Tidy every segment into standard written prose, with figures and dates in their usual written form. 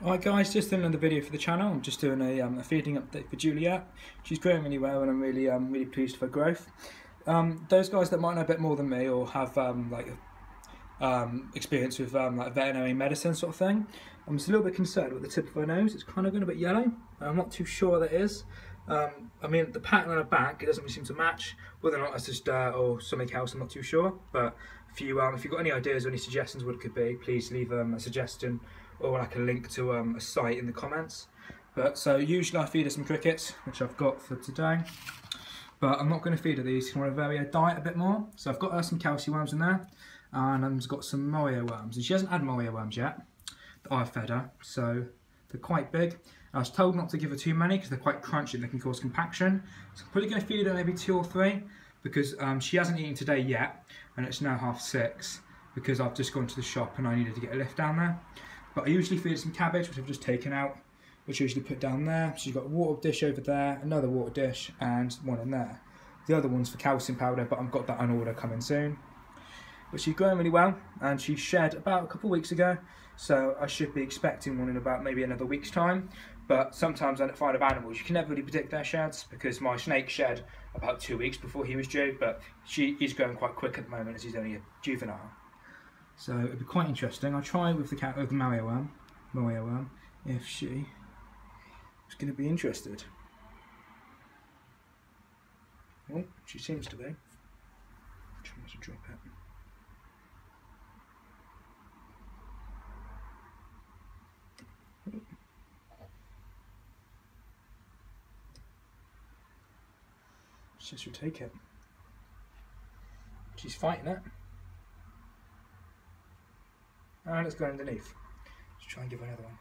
Alright guys, just another video for the channel. I'm just doing a feeding update for Juliet. She's growing really well and I'm really pleased with her growth. Those guys that might know a bit more than me or have experience with like veterinary medicine sort of thing, I'm just a little bit concerned with the tip of her nose. It's kind of going a bit yellow. I'm not too sure what that is. I mean, the pattern on her back, it doesn't really seem to match. Whether or not that's just dirt or something else, I'm not too sure. But if you've got any ideas or any suggestions what it could be, please leave a suggestion or like a link to a site in the comments. But so usually I feed her some crickets, which I've got for today. But I'm not going to feed her these. I want to vary her diet a bit more. So I've got her some calcium worms in there, and I've got some morio worms. And she hasn't had morio worms yet that I've fed her, so they're quite big. I was told not to give her too many because they're quite crunchy and they can cause compaction. So I'm probably going to feed her maybe 2 or 3 because she hasn't eaten today yet, and it's now 6:30 because I've just gone to the shop and I needed to get a lift down there. But I usually feed her some cabbage, which I've just taken out, which I usually put down there. She's got a water dish over there, another water dish, and one in there. The other one's for calcium powder, but I've got that on order coming soon. But she's growing really well, and she shed about a couple of weeks ago, so I should be expecting one in about maybe another week's time. But sometimes I find of animals, you can never really predict their sheds, because my snake shed about 2 weeks before he was due, but he's growing quite quick at the moment as he's only a juvenile. So it'd be quite interesting. I'll try with the morio worm, if she is going to be interested. Oh, she seems to be. Trying to drop it. Let's just retake it. She's fighting it. And it's going underneath. Let's try and give her another one.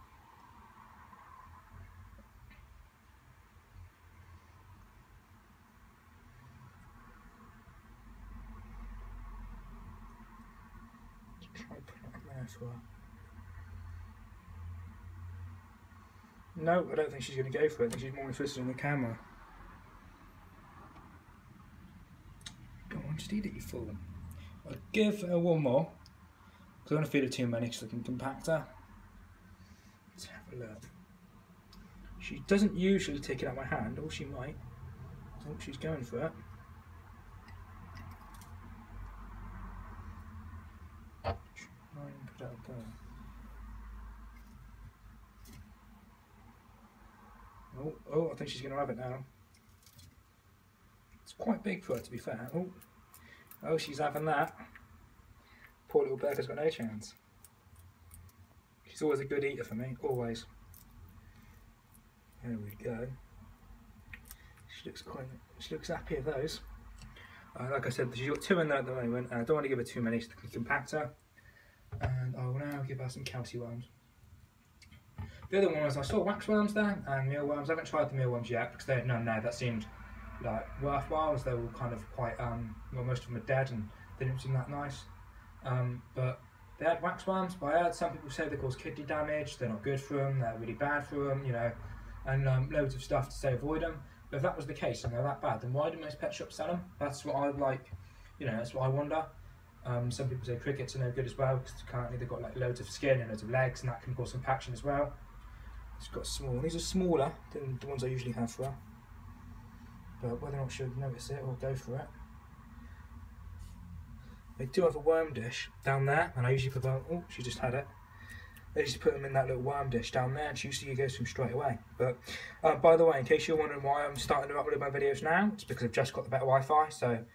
Let's try and put it on there for her. No, I don't think she's going to go for it. I think she's more interested in the camera. Go on, just eat it, you fool. I'll give her one more. I don't want to feed her too many because I can compact her. Let's have a look. She doesn't usually take it out of my hand, or she might. I think she's going for it. Try and put out a go. Oh, I think she's going to have it now. It's quite big for her, to be fair. Oh, she's having that. Poor little Becca's got no chance. She's always a good eater for me, always. There we go. She looks happy with those. Like I said, she's got 2 in there at the moment, and I don't want to give her too many so I can compact her. And I will now give her some calcium worms. The other one was I saw wax worms there and mealworms. I haven't tried the mealworms yet because there are none there that seemed like worthwhile, as they were kind of quite well, most of them are dead and they didn't seem that nice. But they had wax worms, but I heard some people say they cause kidney damage, they're not good for them, they're really bad for them, you know, and loads of stuff to say avoid them. But if that was the case and they're that bad, then why do most pet shops sell them? That's what I'd like, you know, that's what I wonder. Some people say crickets are no good as well because currently they've got like loads of skin and loads of legs, and that can cause compaction as well. It's got small. These are smaller than the ones I usually have for her, but whether or not she'll notice it or go for it. They do have a worm dish down there, and I usually put them. Oh, she just had it. I usually put them in that little worm dish down there, and she usually goes to them straight away. But by the way, in case you're wondering why I'm starting to upload my videos now, it's because I've just got the better Wi-Fi. So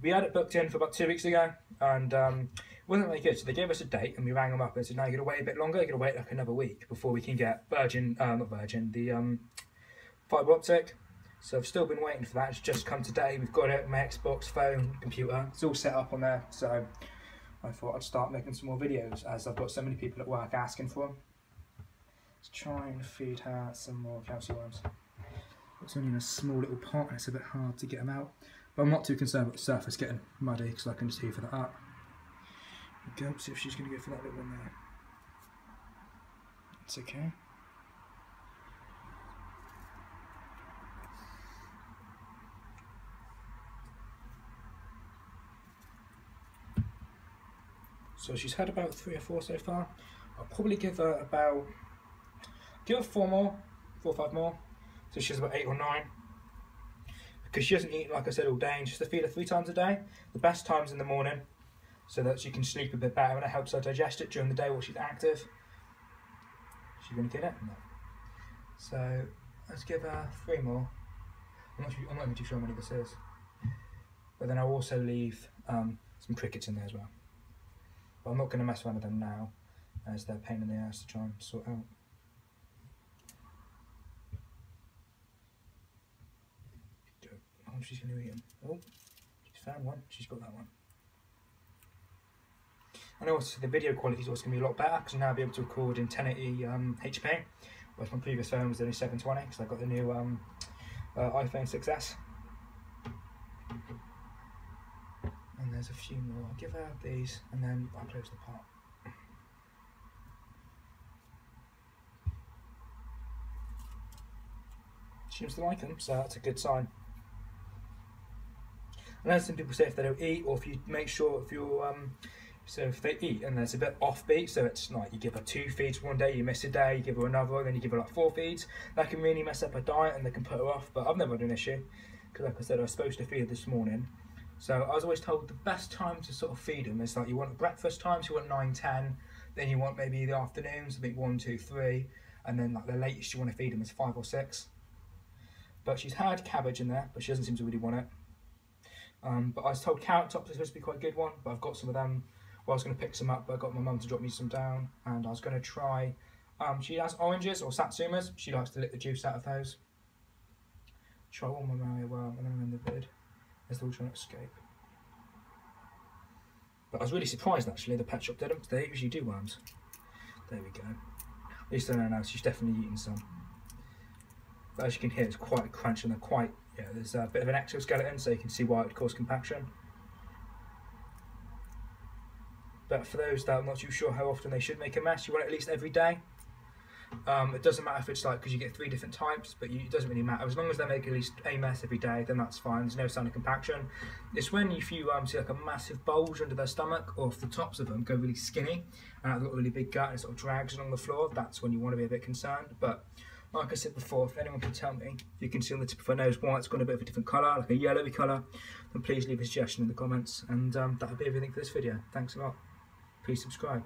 we had it booked in for about 2 weeks ago, and it wasn't really good. So they gave us a date, and we rang them up and said, "No, you're gonna wait a bit longer. You're gonna wait like another week before we can get the fibre optic." So I've still been waiting for that. It's just come today. We've got it. My Xbox, phone, computer. It's all set up on there. So I thought I'd start making some more videos as I've got so many people at work asking for them. Let's try and feed her some more calcium worms. It's only in a small little pot and it's a bit hard to get them out. But I'm not too concerned about the surface getting muddy because I can just hoover that up. There we go. See if she's going to go for that little one there. It's okay. So she's had about 3 or 4 so far. I'll probably give her about Give her 4 or 5 more. So she has about 8 or 9. Because she doesn't eat, like I said, all day, and just to feed her 3 times a day. The best time's in the morning, so that she can sleep a bit better, and it helps her digest it during the day while she's active. Is she going to get it? No. So let's give her 3 more. I'm not even too sure how many this is. But then I'll also leave some crickets in there as well. But I'm not going to mess around with them now, as they're a pain in the ass to try and sort out. Oh, she's going to eat them. Oh, she's found one. She's got that one. And also the video quality is also going to be a lot better, because now I'll be able to record in 1080 HP, whereas my previous phone was only 720, because I got the new iPhone 6S. And there's a few more. I'll give her these, and then I'll close the pot. She seems to like them, so that's a good sign. I know some people say if they don't eat, or if you make sure if you're so if they eat and there's a bit offbeat, so it's like you give her 2 feeds one day, you miss a day, you give her another, and then you give her like 4 feeds, that can really mess up her diet and they can put her off. But I've never had an issue, because like I said, I was supposed to feed her this morning. So I was always told the best time to sort of feed them is like you want breakfast times, you want 9, 10, then you want maybe the afternoons, I think 1, 2, 3, and then like the latest you want to feed them is 5 or 6. But she's had cabbage in there, but she doesn't seem to really want it. But I was told carrot tops are supposed to be quite a good one, but I've got some of them. Well, I was going to pick some up, but I got my mum to drop me some down, and I was going to try. She has oranges or satsumas. She likes to lick the juice out of those. Try one more Mario well, and then I'm in the bid. As they're all trying to escape. But I was really surprised actually. The pet shop did them. They usually do worms. There we go. At least I know now. She's definitely eating some. But as you can hear, it's quite a crunch, and they're quite. Yeah, there's a bit of an exoskeleton, so you can see why it would cause compaction. But for those that are not too sure how often they should make a mess, you want it at least every day. It doesn't matter if it's like, because you get 3 different types, but it doesn't really matter. As long as they make at least a mess every day, then that's fine. There's no sign of compaction. It's when if you see like a massive bulge under their stomach, or if the tops of them go really skinny, and they've got a really big gut and it sort of drags along the floor, that's when you want to be a bit concerned. But like I said before, if anyone can tell me, you can see on the tip of her nose why it's got a bit of a different colour, like a yellowy colour, then please leave a suggestion in the comments. And that'll be everything for this video. Thanks a lot. Please subscribe.